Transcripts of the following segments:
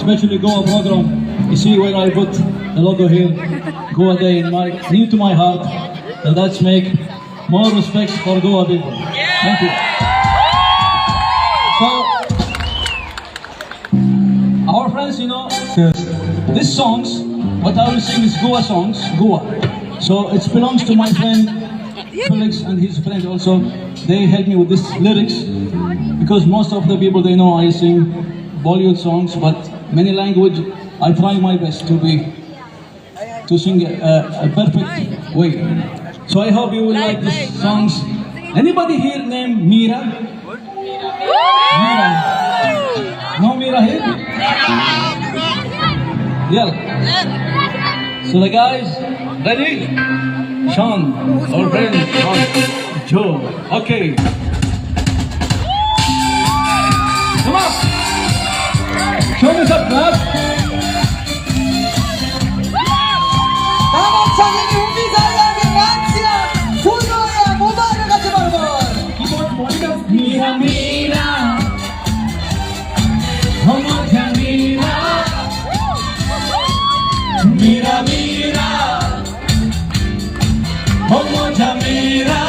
especially Goa program. You see where I put the logo here, Goa Day, near to my heart. So let's make more respect for Goa people. Thank you. So, our friends, you know, these songs, what I will sing is Goa songs, Goa. So it belongs to my friend Felix and his friend also. They help me with these lyrics because most of the people they know I sing Bollywood songs, but many language I try my best to sing a perfect way. So I hope you will like these songs. Anybody here named Meera? Meera. No Meera here? Yeah. So the guys, ready? Sean, our friend, Sean, Joe. Okay. Come on. Show me some clap. Damat saking umpisa ng Indonesia, Kuwait Mubarak Alrashed. Meera meera, homoja meera. Meera meera, homoja meera.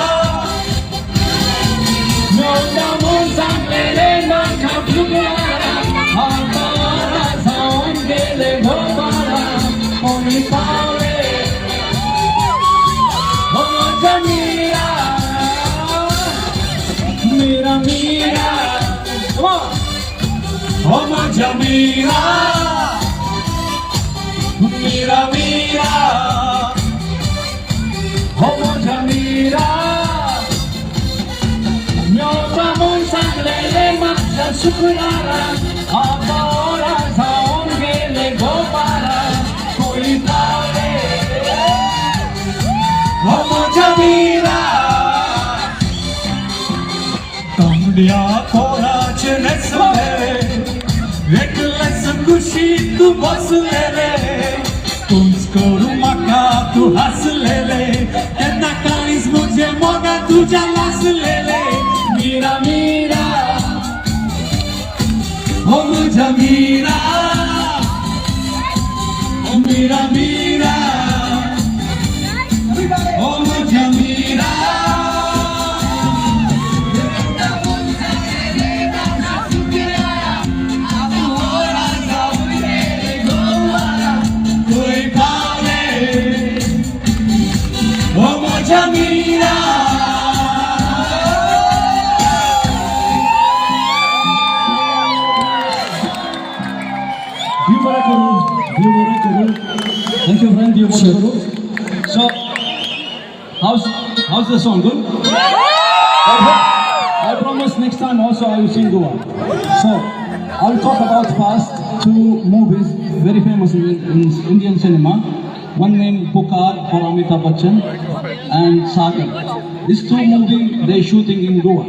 No namun sang lele man kapugara, apara saon gele gobara, only power. Homoja meera, meera meera, come on. Homoja meera, meera meera, homoja meera. Nyoba mon sang lele maksa sukurara, apora saon gele gopara, koi tare. Homoja meera. Tamdiya kora chnes le, eklas kushi tu bas le le, tusko maka tu has le le, etna kalis mujhe moga tu jalas le le. Meera meera, homoja meera, meera meera, homoja meera. Homoja meera. Thank you, friend. So, how's the song? Good? I promise next time also I will sing Goa. So, I will talk about past two movies very famous in Indian cinema. One named Pukar for Amitabh Bachchan and Sagar. These two movies they shooting in Goa.